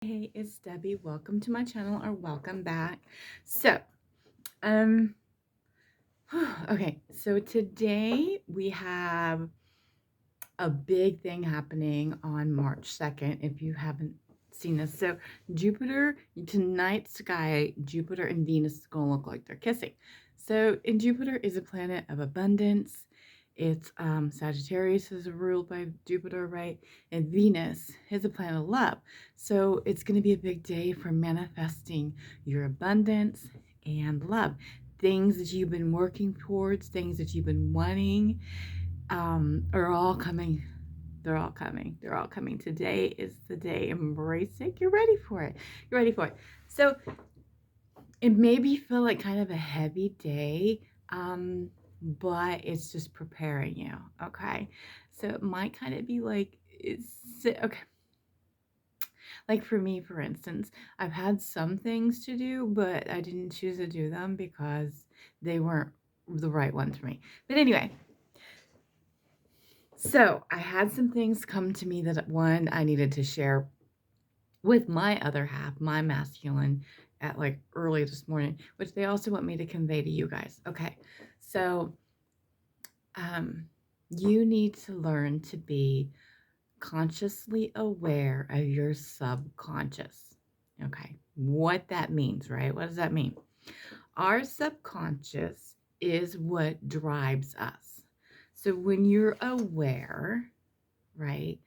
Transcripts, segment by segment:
Hey, it's Debbie. Welcome to my channel, or welcome back. So, um, okay, so today we have a big thing happening on March 2nd, if you haven't seen this. So, Jupiter, tonight's sky, Jupiter and Venus is going to look like they're kissing. So, and Jupiter is a planet of abundance. It's Sagittarius is ruled by Jupiter, right? And Venus is a planet of love. So it's going to be a big day for manifesting your abundance and love. Things that you've been working towards, things that you've been wanting, are all coming. They're all coming. They're all coming. Today is the day. Embrace it. You're ready for it. You're ready for it. So it maybe feel like kind of a heavy day. But it's just preparing you, okay? So it might kind of be like, okay. Like for me, for instance, I've had some things to do, but I didn't choose to do them because they weren't the right ones for me. But anyway, so I had some things come to me that one I needed to share with my other half, my masculine, at like early this morning, which they also want me to convey to you guys. Okay, so you need to learn to be consciously aware of your subconscious. Okay, what that means, right? What does that mean? Our subconscious is what drives us. So when you're aware, right?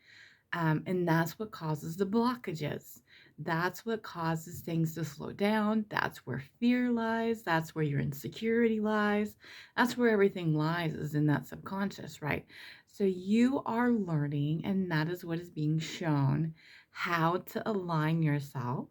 And that's what causes the blockages. That's what causes things to slow down. That's where fear lies. That's where your insecurity lies. That's where everything lies, is in that subconscious, right? So you are learning, and that is what is being shown, how to align yourself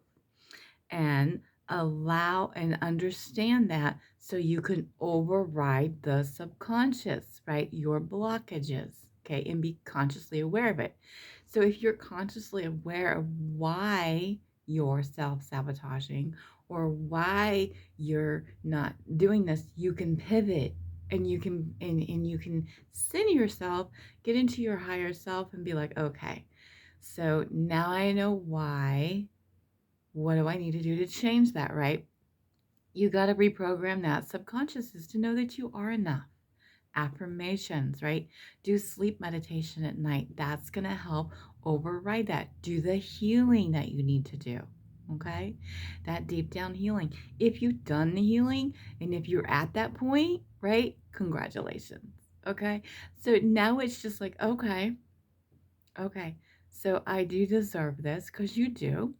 and allow and understand that, so you can override the subconscious, right? Your blockages, okay? And be consciously aware of it. So if you're consciously aware of why you're self-sabotaging or why you're not doing this, you can pivot, and you can and you can center yourself, get into your higher self, and be like, okay, so now I know why. What do I need to do to change that, right? You got to reprogram that subconscious to know that you are enough. Affirmations, right? Do sleep meditation at night. That's going to help override that. Do the healing that you need to do. Okay? That deep down healing. If you've done the healing and if you're at that point, right? Congratulations. Okay? So now it's just like, okay, so I do deserve this, because you do.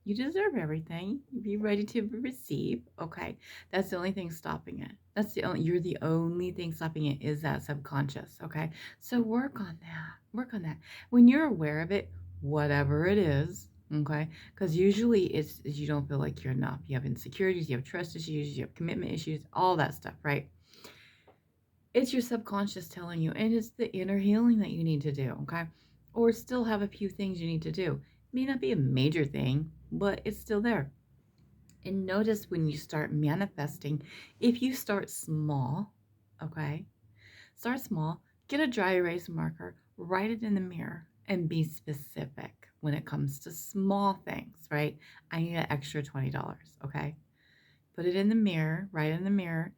You deserve everything. Be ready to receive. Okay. That's the only thing stopping it. You're the only thing stopping it, is that subconscious. Okay. So work on that. Work on that. When you're aware of it, whatever it is, okay, because usually it's you don't feel like you're enough. You have insecurities, you have trust issues, you have commitment issues, all that stuff, right? It's your subconscious telling you, and it's the inner healing that you need to do, okay? Or still have a few things you need to do. It may not be a major thing, but it's still there. And notice when you start manifesting, if you start small, okay? Start small, get a dry erase marker, write it in the mirror, and be specific when it comes to small things, right? I need an extra $20, okay? Put it in the mirror, write it in the mirror,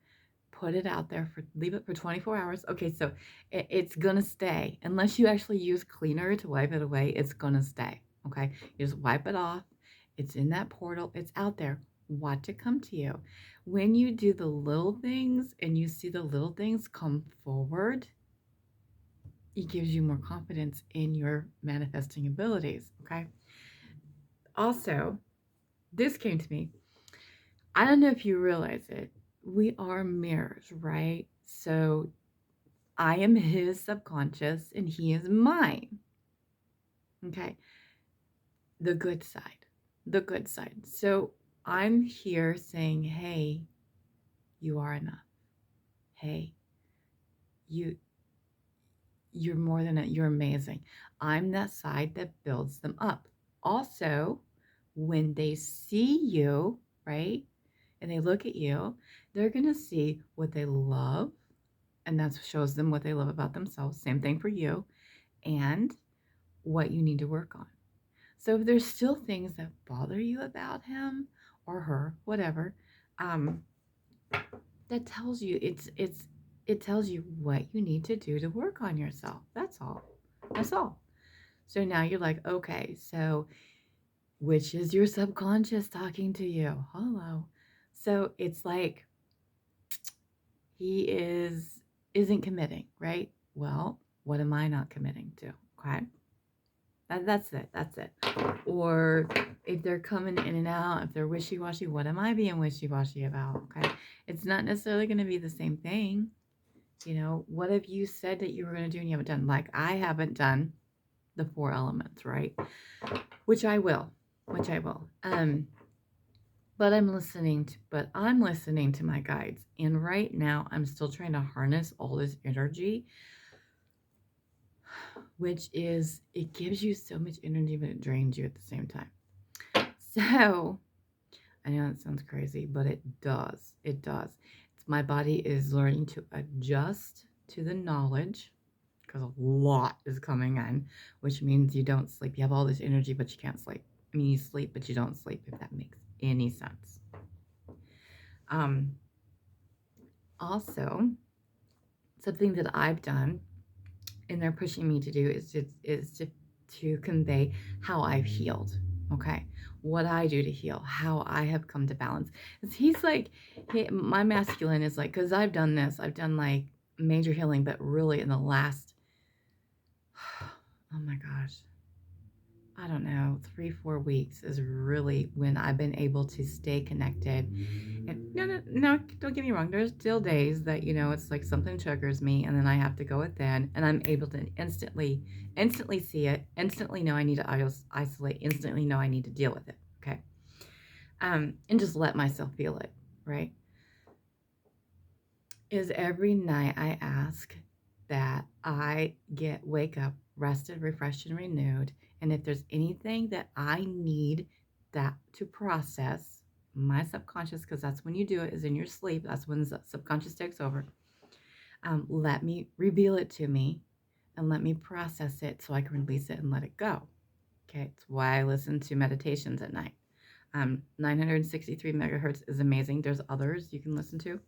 put it out there, leave it for 24 hours. Okay, so it's gonna stay. Unless you actually use cleaner to wipe it away, it's gonna stay, okay? You just wipe it off. It's in that portal. It's out there. Watch it come to you. When you do the little things and you see the little things come forward, it gives you more confidence in your manifesting abilities, okay? Also, this came to me. I don't know if you realize it. We are mirrors, right? So I am his subconscious and he is mine. Okay. The good side. The good side. So I'm here saying, hey, you are enough. Hey, you're more than it. You're amazing. I'm that side that builds them up. Also, when they see you, right, and they look at you, they're going to see what they love, and that shows them what they love about themselves. Same thing for you, and what you need to work on. So if there's still things that bother you about him or her, whatever, that tells you it tells you what you need to do to work on yourself. That's all. That's all. So now you're like, okay, so which is your subconscious talking to you? Hello. So it's like he isn't committing, right? Well, what am I not committing to? Okay. That's it. That's it. Or if they're coming in and out, if they're wishy-washy, what am I being wishy-washy about? Okay. It's not necessarily going to be the same thing. You know, what have you said that you were going to do and you haven't done? Like I haven't done the 4 elements, right? Which I will. But I'm listening to my guides. And right now I'm still trying to harness all this energy, which is, it gives you so much energy, but it drains you at the same time. So I know it sounds crazy, but it does. It does. My body is learning to adjust to the knowledge, because a lot is coming in, which means you don't sleep. You have all this energy, but you can't sleep. I mean, you sleep, but you don't sleep, if that makes any sense. Also, something that I've done, and they're pushing me to do, is to convey how I've healed. Okay, what I do to heal, how I have come to balance. He's like, my masculine is like, because I've done this, I've done like major healing, but really in the last, oh my gosh, I don't know, 3-4 weeks is really when I've been able to stay connected. And no, don't get me wrong. There's still days that, you know, it's like something triggers me and then I have to go within and I'm able to instantly see it, instantly know I need to isolate, instantly know I need to deal with it. Okay. And just let myself feel it, right? Is every night I ask that I wake up rested, refreshed, and renewed. And if there's anything that I need that to process, my subconscious, because that's when you do it, is in your sleep. That's when the subconscious takes over. Let me reveal it to me and let me process it so I can release it and let it go. Okay, it's why I listen to meditations at night. 963 megahertz is amazing. There's others you can listen to.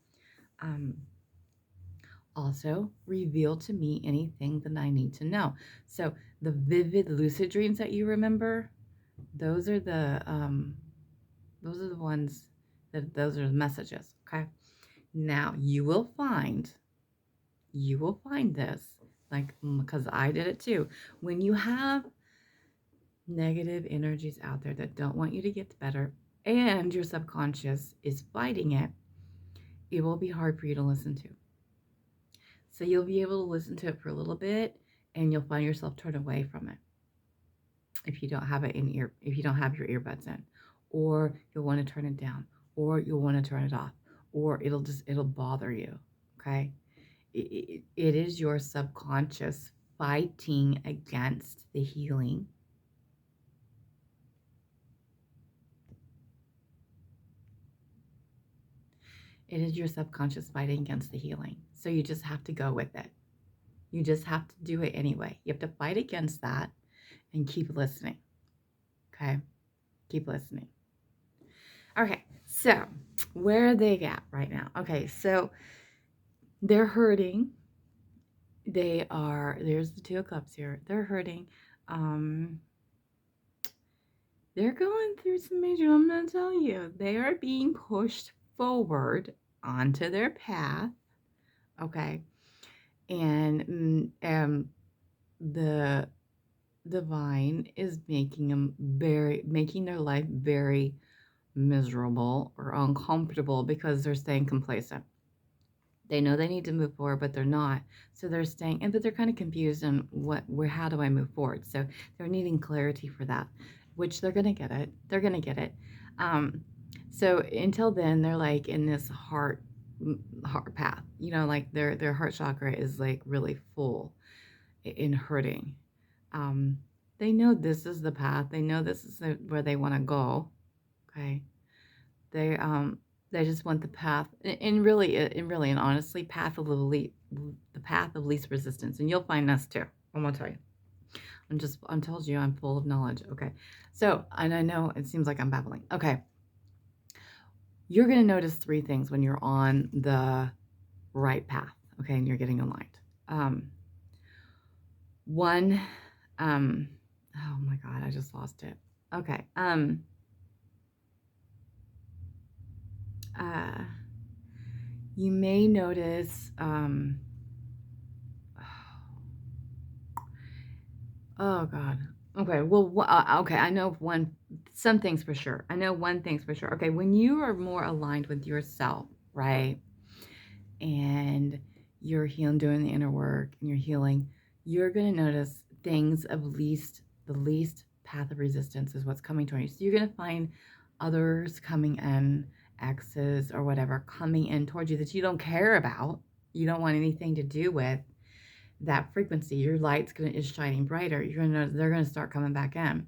Also, reveal to me anything that I need to know. So the vivid lucid dreams that you remember, those are the ones those are the messages. Okay. Now you will find this, like, because I did it too. When you have negative energies out there that don't want you to get better, and your subconscious is fighting it, it will be hard for you to listen to. So you'll be able to listen to it for a little bit, and you'll find yourself turn away from it if you don't have it if you don't have your earbuds in, or you'll want to turn it down, or you'll want to turn it off, or it'll bother you. Okay, it is your subconscious fighting against the healing. It is your subconscious fighting against the healing. So you just have to go with it. You just have to do it anyway. You have to fight against that and keep listening. Okay? Keep listening. Okay, so where are they at right now? Okay, so they're hurting. There's the 2 of Cups here. They're hurting. They're going through some major, I'm going to tell you. They are being pushed forward onto their path. Okay? And the divine is making their life very miserable or uncomfortable because they're staying complacent. They know they need to move forward, but they're not. So they're staying, but they're kind of confused on how do I move forward? So they're needing clarity for that, which they're going to get it. They're going to get it. So until then, they're like in this heart path, you know, like their heart chakra is like really full in hurting. They know this is the path. They know this is where they want to go. Okay. They just want the path, and really and honestly, the path of least resistance. And you'll find this too. I'm gonna tell you. I'm told you I'm full of knowledge. Okay. So, and I know it seems like I'm babbling. Okay. You're going to notice 3 things when you're on the right path, okay, and you're getting aligned. One, oh my God, I just lost it. Okay. You may notice, oh God. Okay. Well, okay. I know some things for sure. I know one thing's for sure. Okay. When you are more aligned with yourself, right? And you're healing, doing the inner work and you're healing, you're going to notice things of the least path of resistance is what's coming toward you. So you're going to find others coming in, exes or whatever, coming in towards you that you don't care about. You don't want anything to do with that frequency. Your light's is shining brighter. They're gonna start coming back in.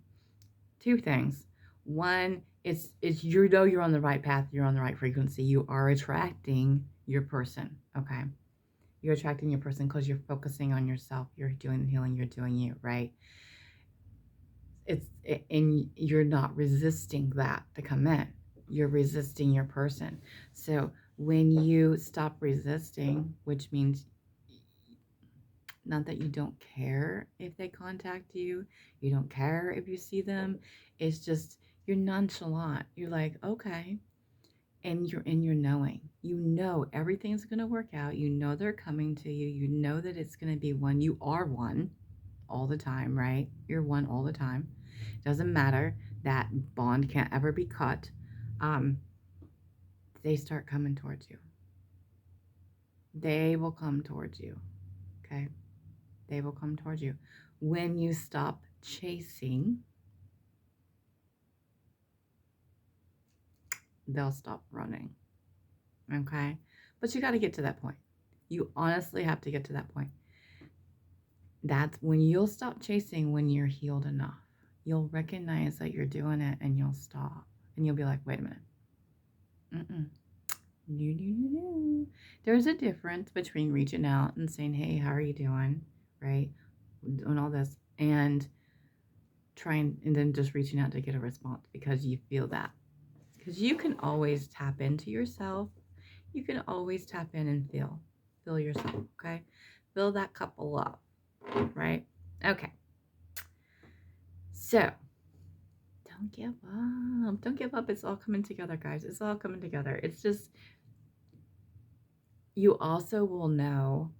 2 things. One, it's you know you're on the right path, you're on the right frequency. You are attracting your person, okay? You're attracting your person because you're focusing on yourself. You're doing the healing, you're doing you, right? And you're not resisting that to come in. You're resisting your person. So when you stop resisting, which means not that you don't care if they contact you, you don't care if you see them. It's just you're nonchalant. You're like, okay, and you're in your knowing. You know everything's gonna work out. You know they're coming to you. You know that it's gonna be one. You are one all the time, right? You're one all the time. Doesn't matter. That bond can't ever be cut. They start coming towards you. They will come towards you. Okay. They will come towards you. When you stop chasing, they'll stop running. Okay? But you got to get to that point. You honestly have to get to that point. That's when you'll stop chasing when you're healed enough. You'll recognize that you're doing it and you'll stop. And you'll be like, wait a minute. No. There's a difference between reaching out and saying, hey, how are you doing? Right? Doing all this. And then just reaching out to get a response because you feel that. Because you can always tap into yourself. You can always tap in and feel yourself, okay? Fill that cup of love, right? Okay. So, don't give up. Don't give up. It's all coming together, guys. It's all coming together. It's just, you also will know,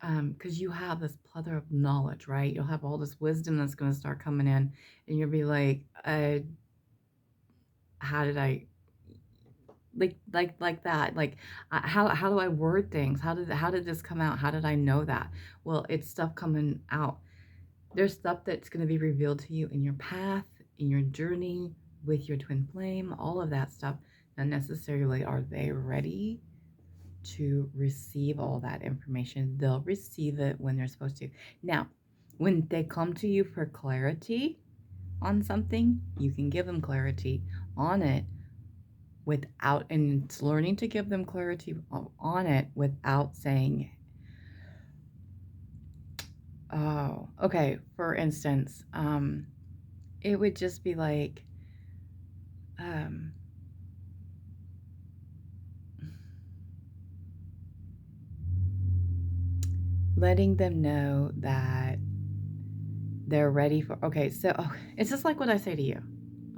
because you have this plethora of knowledge, right? You'll have all this wisdom that's going to start coming in, and you'll be like, how did I, like that, like how do I word things? How did this come out? How did I know that? Well, it's stuff coming out. There's stuff that's going to be revealed to you in your path, in your journey with your twin flame, all of that stuff. Not necessarily are they ready to receive all that information. They'll receive it when they're supposed to. Now, when they come to you for clarity on something, you can give them clarity on it without, and it's learning to give them clarity on it without saying, oh, okay, for instance, it would just be like, letting them know that they're ready for, okay, so it's just like what I say to you.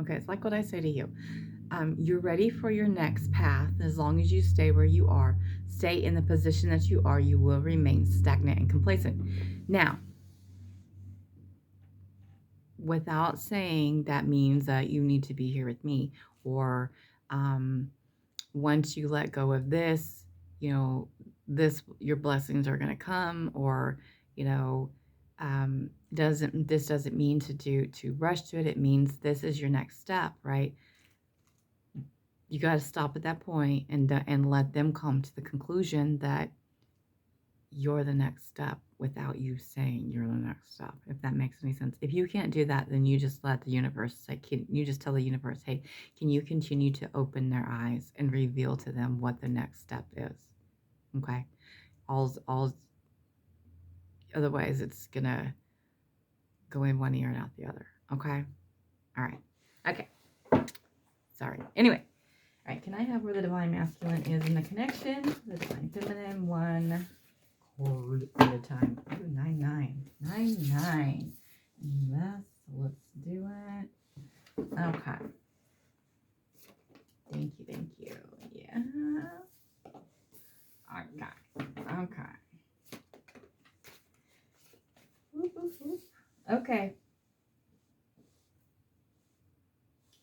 Okay, it's like what I say to you. You're ready for your next path. As long as you stay where you are, stay in the position that you are, you will remain stagnant and complacent. Now, without saying that means that you need to be here with me, or once you let go of this, your blessings are going to come, or this doesn't mean to rush to it. It means this is your next step, right? You got to stop at that point and let them come to the conclusion that you're the next step without you saying you're the next step, if that makes any sense. If you can't do that, then you just let the universe say, you just tell the universe, hey, can you continue to open their eyes and reveal to them what the next step is? Okay. Otherwise it's gonna go in one ear and out the other. Okay. All right. Okay. Sorry. Anyway. All right. Can I have where the divine masculine is in the connection? The divine feminine, one cord at a time. Ooh, 9-9. 9-9. Let's do it. Okay. Thank you. Thank you. Yeah. Okay. Okay. Whoop, whoop, whoop. Okay.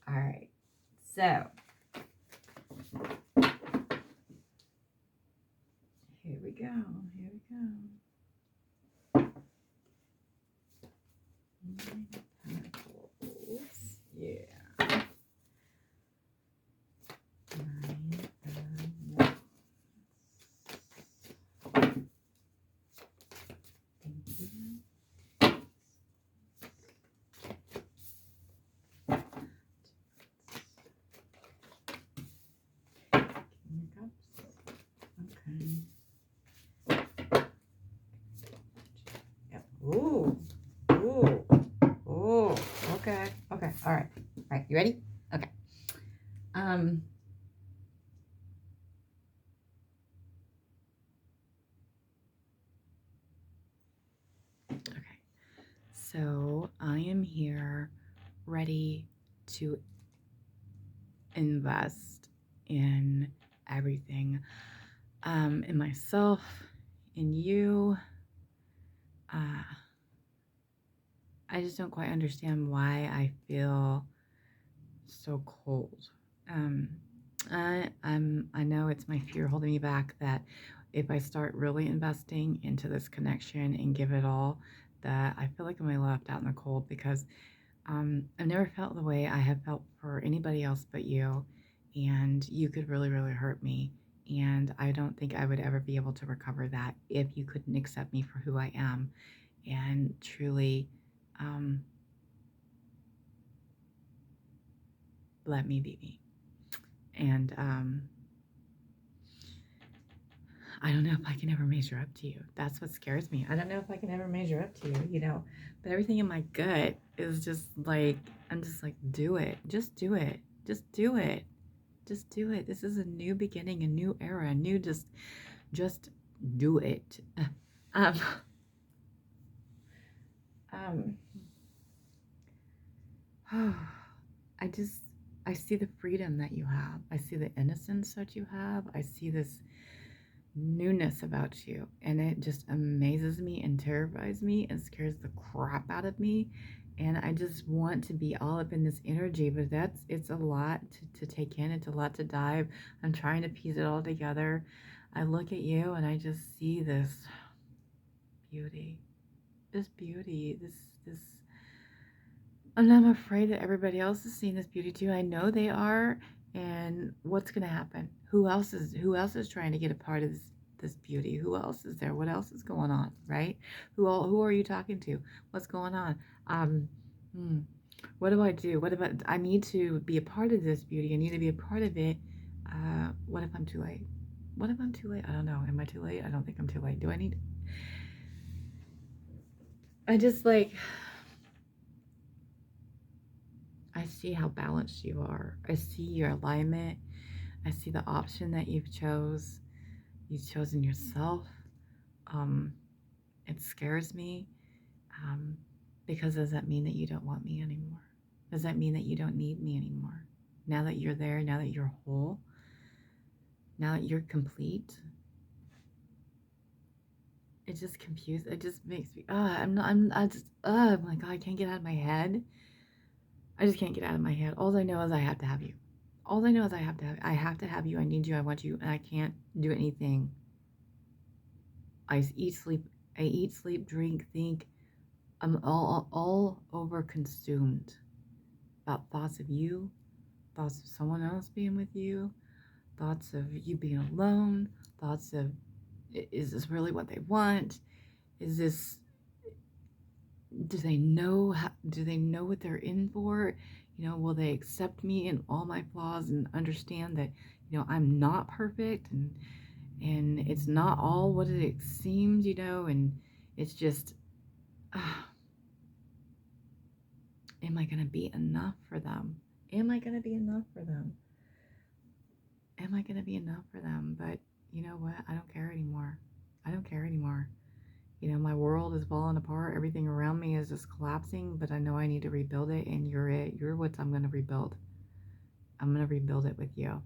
All right. So here we go. Here we go. Pentacles. Yeah. Nine of Wands. Thank you. King of Cups. Okay. Yep. Ooh. Ooh. Ooh. Okay. Okay. All right. All right. You ready? Okay. Okay. So I am here ready to invest in everything, in myself, in you. I just don't quite understand why I feel so cold. I know it's my fear holding me back, that if I start really investing into this connection and give it all, that I feel like I'm left out in the cold, because I've never felt the way I have felt for anybody else but you, and you could really, really hurt me. And I don't think I would ever be able to recover that if you couldn't accept me for who I am and truly let me be me. And I don't know if I can ever measure up to you. That's what scares me. I don't know if I can ever measure up to you, you know. But everything in my gut is just like, I'm just like, do it. Just do it. Just do it. Just do it. This is a new beginning, a new era, a new just do it. Um, um, I see the freedom that you have. I see the innocence that you have. I see this newness about you, and it just amazes me and terrifies me and scares the crap out of me. And I just want to be all up in this energy, but it's a lot to take in. It's a lot to dive. I'm trying to piece it all together. I look at you and I just see this beauty, this beauty, this. And I'm afraid that everybody else is seeing this beauty too. I know they are. And what's going to happen? Who else is trying to get a part of this beauty? Who else is there? What else is going on, right? Who are you talking to? What's going on? What do I do? What about, I need to be a part of this beauty. I need to be a part of it. What if I'm too late? What if I'm too late? I don't know. Am I too late? I don't think I'm too late. Do I need? I just like, I see how balanced you are. I see your alignment. I see the option that you've chose. You've chosen yourself. It scares me, because does that mean that you don't want me anymore? Does that mean that you don't need me anymore? Now that you're there, now that you're whole, now that you're complete, it just confuses. It just makes me. I'm like, oh, I can't get out of my head. I just can't get out of my head. All I know is I have to have you. All I know is I have to have you. I need you. I want you, and I can't do anything. I eat, sleep, drink, think. I'm all over consumed about thoughts of you, thoughts of someone else being with you, thoughts of you being alone, thoughts of, is this really what they want? Is this, do they know what they're in for? You know, will they accept me and all my flaws and understand that, you know, I'm not perfect, and it's not all what it seems, you know, and it's just Am I going to be enough for them? Am I going to be enough for them? Am I going to be enough for them? But you know what? I don't care anymore. I don't care anymore. You know, my world is falling apart. Everything around me is just collapsing, but I know I need to rebuild it, and you're it. You're what I'm going to rebuild. I'm going to rebuild it with you.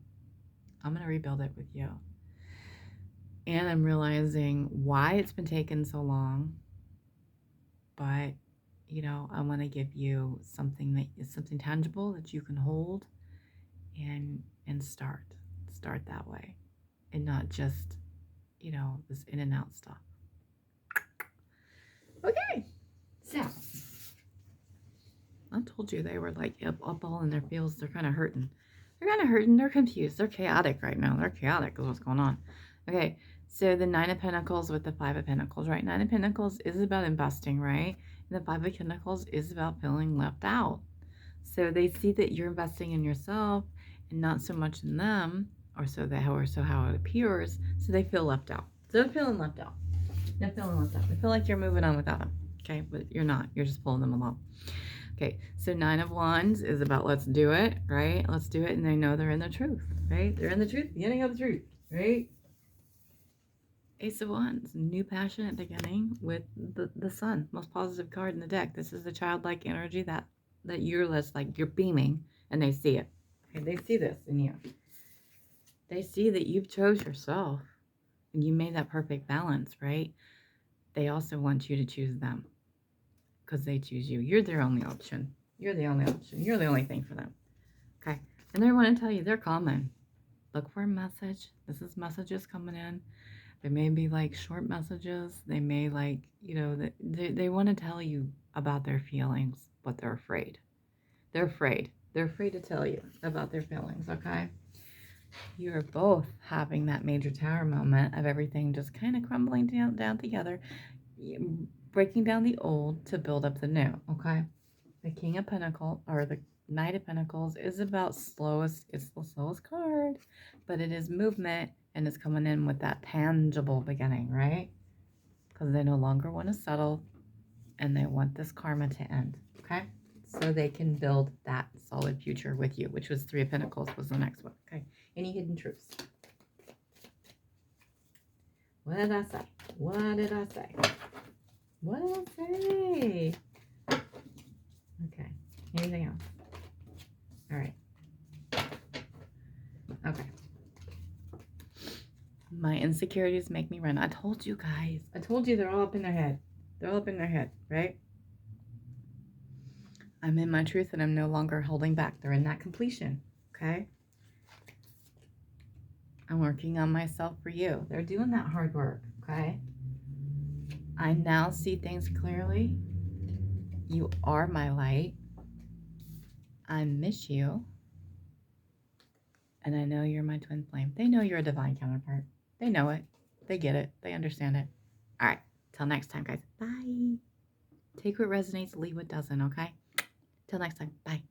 I'm going to rebuild it with you. And I'm realizing why it's been taking so long. But, you know, I want to give you something that is something tangible that you can hold and start that way, and not just, you know, this in and out stuff. Okay, so I told you they were like up all in their feels. They're kind of hurting. They're kind of hurting. They're confused. They're chaotic right now. They're chaotic is what's going on. Okay, so the Nine of Pentacles with the Five of Pentacles, right? Nine of Pentacles is about investing, right? And the Five of Pentacles is about feeling left out. So they see that you're investing in yourself and not so much in them, or how it appears. So they feel left out. So they're feeling left out. They're feeling left out. They feel like you're moving on without them. Okay, but you're not. You're just pulling them along. Okay, so Nine of Wands is about let's do it, right? Let's do it, and they know they're in the truth, right? They're in the truth, beginning of the truth, right? Ace of Wands, new passion at the beginning with the Sun, most positive card in the deck. This is the childlike energy that you're less like you're beaming, and they see it. Okay, they see this in you. They see that you've chose yourself, and you made that perfect balance, right? They also want you to choose them, because they choose you. You're their only option. You're the only option. You're the only thing for them. Okay, and they want to tell you they're coming. Look for a message. This is messages coming in. They may be like short messages. They may like, you know, they want to tell you about their feelings, but they're afraid. They're afraid. They're afraid to tell you about their feelings, okay? You are both having that major tower moment of everything just kind of crumbling down together, breaking down the old to build up the new, okay? The King of Pentacles, or the Knight of Pentacles, is about slowest. It's the slowest card, but it is movement, and it's coming in with that tangible beginning, right? Because they no longer want to settle, and they want this karma to end, okay? So they can build that solid future with you, which was Three of Pentacles was the next one, okay? Any hidden truths? What did I say? What did I say? What did I say? Okay. Anything else? All right. Okay. My insecurities make me run. I told you guys. I told you they're all up in their head. They're all up in their head, right? I'm in my truth, and I'm no longer holding back. They're in that completion, okay? I'm working on myself for you. They're doing that hard work, okay? I now see things clearly. You are my light. I miss you. And I know you're my twin flame. They know you're a divine counterpart. They know it. They get it. They understand it. All right. Till next time, guys. Bye. Take what resonates, leave what doesn't, okay? Till next time. Bye.